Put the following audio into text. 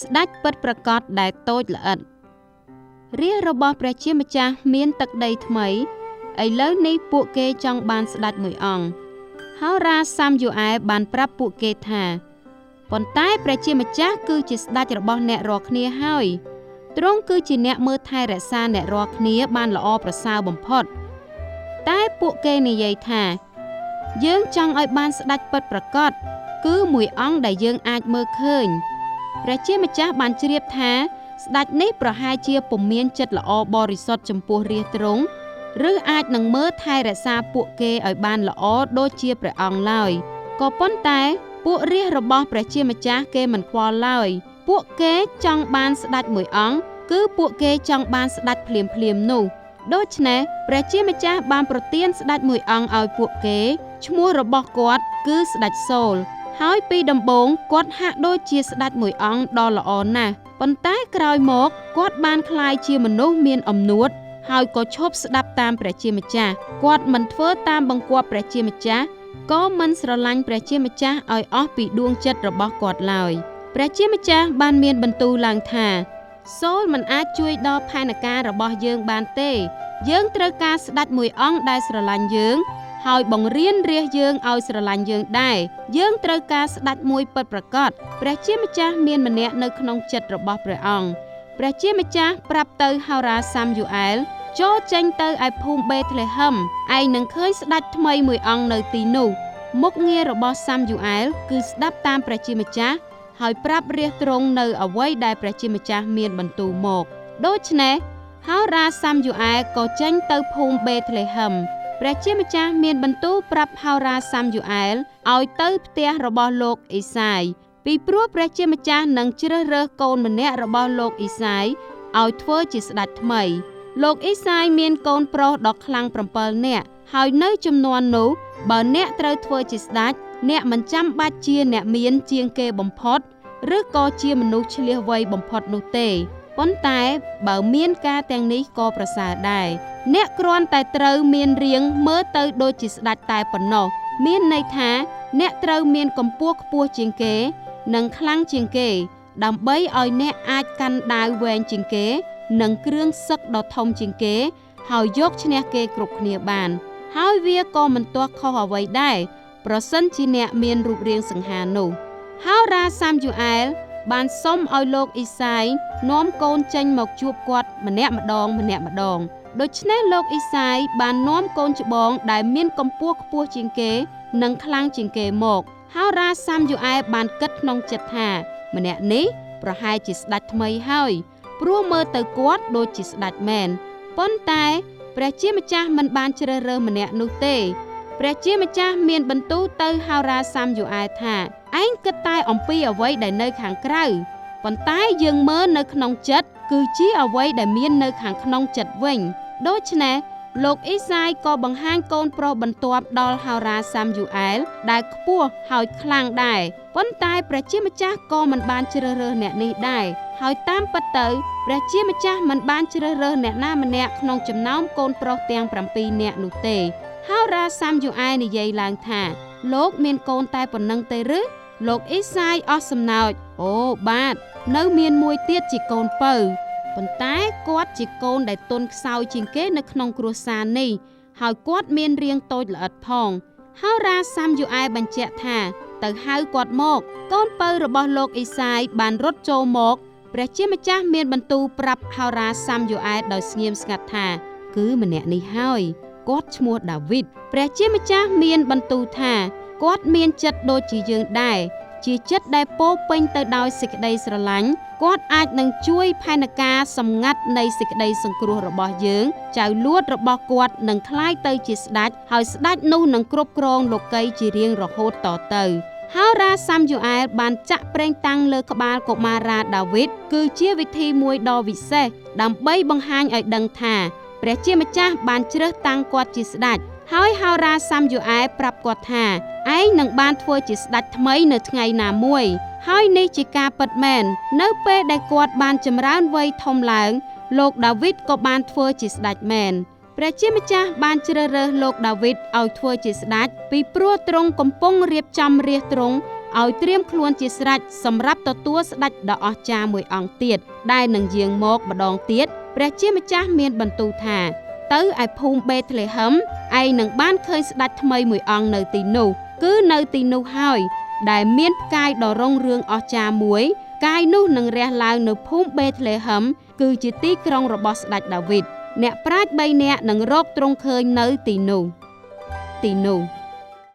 ស្ដេចពិតប្រាកដដែលតូចល្អិតរាជរបស់ព្រះជាម្ចាស់មានទឹកដីថ្មីឥឡូវនេះពួកគេចង់បានស្ដេចមួយអង្គហោរាសាមយូអែលបានប្រាប់ពួកគេថាប៉ុន្តែព្រះជាម្ចាស់គឺជាស្ដេចរបស់អ្នករាល់គ្នាហើយទ្រង់គឺជាអ្នកមើលថែរក្សាអ្នករាល់គ្នាបានល្អប្រសើរបំផុតតែពួកគេនិយាយថាយើងចង់ឲ្យបានស្ដេចពិតប្រាកដគឺមួយអង្គដែលយើងអាចមើលឃើញព្រះជាម្ចាស់បានជ្រាបថាស្ដេចនេះប្រហែលជាពុំមានចិត្តល្អបរិសុទ្ធចំពោះរាស្ត្រទ្រង់ឬអាចនឹងមើលថែរក្សាពួកគេឲ្យបានល្អដូចជាព្រះអង្គឡើយក៏ប៉ុន្តែពួករាស្ត្ររបស់ព្រះជាម្ចាស់គេមិនខ្វល់ឡើយពួកគេចង់បានស្ដេចមួយអង្គគឺពួកគេចង់បានស្ដេចភ្លាមនោះដូច្នេះព្រះជាម្ចាស់បានប្រទានស្ដេចមួយអង្គឲ្យពួកគេឈ្មោះរបស់គាត់គឺស្ដេចសូលហើយពីដំបូងគាត់ហាក់ដូចជាស្ដេចមួយអង្គដ៏ល្អណាស់ប៉ុន្តែក្រោយមកគាត់បានក្លាយជាមនុស្សមានអំនួតហើយក៏ឈប់ស្ដាប់តាមព្រះជាម្ចាស់គាត់មិនធ្វើតាមបង្គាប់ព្រះជាម្ចាស់ក៏មិនស្រឡាញ់ព្រះជាម្ចាស់ឲ្យអស់ពីដួងចិត្តរបស់គាត់ឡើយព្រះជាម្ចាស់បានមានបន្ទូលឡើងថាសូលមិនអាចជួយដល់ផែនការរបស់យើងបានទេយើងត្រូវការស្ដេចមួយអង្គដែលស្រឡាញ់យើងហើយបង្រៀនរាស្ត្រយើងឲ្យស្រឡាញ់យើងដែរយើងត្រូវការស្ដេចមួយពិតប្រាកដព្រះជាម្ចាស់មានម្នាក់នៅក្នុងចិត្តរបស់ព្រះអង្គព្រះជាម្ចាស់ប្រាប់ទៅហោរាសាមយូអែលចូលចេញទៅឯភូមិបេត្លេហឹមឯងនឹងឃើញស្ដេចថ្មីមួយអង្គនៅទីនោះមុខងាររបស់សាមយូអែលគឺស្ដាប់តាមព្រះជាម្ចាស់ហើយប្រាប់រាស្ត្រទ្រង់នៅអ្វីដែលព្រះជាម្ចាស់មានបន្ទូលមកដូច្នេះហោរាសាមយូអែលក៏ចេញទៅភូមិបេត្លេហឹមព្រះជាម្ចាស់មានបន្ទូលប្រាប់ហោរាសាមយូអែលឲ្យទៅផ្ទះរបស់លោកអេសាយពីព្រោះព្រះជាម្ចាស់នឹងជ្រើសរើសកូនម្នាក់របស់លោកអេសាយឲ្យធ្វើជាស្ដេចថ្មីលោកអេសាយមានកូនប្រុសដ៏ខ្លាំង7នាក់ហើយនៅជំនាន់នោះបើអ្នកត្រូវធ្វើជាស្ដេចអ្នកមិនចាំបាច់ជាអ្នកមានជាងគេបំផុតឬក៏ជាមនុស្សឈ្លាសវៃបំផុតនោះទេប៉ុន្តែបើមានការទាំងនេះក៏ប្រសើរដែរអ្នកគ្រាន់តែត្រូវមានរាងមើលទៅដូចជាស្ដេចតែប៉ុណ្ណោះមានន័យថាអ្នកត្រូវមានកម្ពស់ខ្ពស់ជាងគេនិងខ្លាំងជាងគេដើម្បីឲ្យអ្នកអាចកាន់ដាវវែងជាងគេនិងគ្រឿងសឹកដ៏ធំជាងគេហើយយកឈ្នះគេគ្រប់គ្នាបានហើយវាក៏មិនទាស់ខុសអ្វីដែរប្រសិនជាអ្នកមានរូបរាងសង្ហានោះហោរាសាមយូអែលបានសុំឲ្យលោកអេសាយនាំកូនចេញមកជួបគាត់ម្នាក់ម្ដងដូច្នេះលោកអេសាយបាននាំកូនច្បងដែលមានកម្ពស់ខ្ពស់ជាងគេនិងខ្លាំងជាងគេមកហោរាសាមយូអែលបានគិតក្នុងចិត្តថាម្នាក់នេះប្រហែលជាស្ដេចថ្មីហើយព្រោះមើលទៅគាត់ដូចជាស្ដេចមែនប៉ុន្តែព្រះជាម្ចាស់មិនបានជ្រើសរើសម្នាក់នោះទេព្រះជាម្ចាស់មានបន្ទូលទៅហោរាសាមយូអែលថាឯងគិតតែអំពីអ្វីដែលនៅខាងក្រៅប៉ុន្តែយើងមើលនៅក្នុងចិត្តគឺជាអ្វីដែលមាននៅខាងក្នុងចិត្តវិញដូច្នេះលោកអេសាយក៏បង្ហាញកូនប្រុសបន្ទាប់ដល់ហោរាសាមយូអែលដែលខ្ពស់ហើយខ្លាំងដែរប៉ុន្តែព្រះជាម្ចាស់ក៏មិនបានជ្រើសរើសអ្នកនេះដែរហើយតាមពិតទៅព្រះជាម្ចាស់មិនបានជ្រើសរើសអ្នកណាម្នាក់ក្នុងចំណោមកូនប្រុសទាំង7នាក់នោះទេហោរាសាមយូអែលនិយាយឡើងថាលោកមានកូនតែប៉ុណ្្នឹងទេឬលោកអេសាយអស់សំណោចអូបាទនៅមានមួយទៀតជាកូនពៅប៉ុន្តែគាត់ជាកូនដែលទន់ខ្សោយជាងគេនៅក្នុងគ្រួសារនេះហើយគាត់មានរាងតូចល្អិតផងហោរាសាមយូអែលបញ្ជាក់ថាទៅហៅគាត់មកកូនពៅរបស់លោកអេសាយបានរត់ចូលមកព្រះជាម្ចាស់មានបន្ទូលប្រាប់ហោរាសាមយូអែលដោយស្ងៀមស្ងាត់ថាគឺម្នាក់នេះហើយគាត់ឈ្មោះដាវីតព្រះជាម្ចាស់មានបន្ទូលថាគាត់មានចិត្តដូចជាយើងដែរជាចិត្តដែលពោពេញទៅដោយសេចក្តីស្រឡាញ់គាត់អាចនឹងជួយផែនការសម្ងាត់នៃសេចក្តីសង្គ្រោះរបស់យើងចៅលួតរបស់គាត់នឹងក្លាយទៅជាស្ដេចហើយស្ដេចនោះនឹងគ្រប់គ្រងលោកីជារៀងរហូតតទៅហោរាសាមយូអែលបានចាក់ប្រេងតាំងលើក្បាលកុមារាដាវីតគឺជាវិធីមួយដ៏វិសេសដើម្បីបង្ហាញឲ្យដឹងថាព្រះជាម្ចាស់បានជ្រើសតាំងគាត់ជាស្ដេចហើយហោរាសាមយូអែលប្រាប់គាត់ថាឯងនឹងបានធ្វើជាស្ដេចថ្មីនៅថ្ងៃណាមួយហើយនេះជាការពិតមែននៅពេលដែលគាត់បានចម្រើនវ័យធំឡើងលោកដាវីតក៏បានធ្វើជាស្ដេចមែនព្រះជាម្ចាស់បានជ្រើសរើសលោកដាវីតឲ្យធ្វើជាស្ដេចពីព្រោះទ្រង់កំពុងរៀបចំរាស្ត្រទ្រង់ ឲ្យត្រៀមខ្លួនជាស្រេចសម្រាប់ទទួលស្ដេចដ៏អស្ចារ្យមួយអង្គទៀតដែលនឹងយាងមកម្ដងទៀតព្រះជាម្ចាស់មានបន្ទូលថាទៅឯភូមិបេតលេហឹមឯងនឹងបានឃើញស្ដេចថ្មីមួយអង្គនៅទីនោះគឺនៅទីនោះហើយដែលមានផ្កាយដ៏រុងរឿងអស្ចារ្យមួយផ្កាយនោះនឹងរះឡើងនៅភូមិបេតលេហឹមគឺជាទីក្រុងរបស់ស្ដេចដាវីតអ្នកប្រាជ្ញ3នាក់នឹងរកទ្រង់ឃើញនៅទីនោះ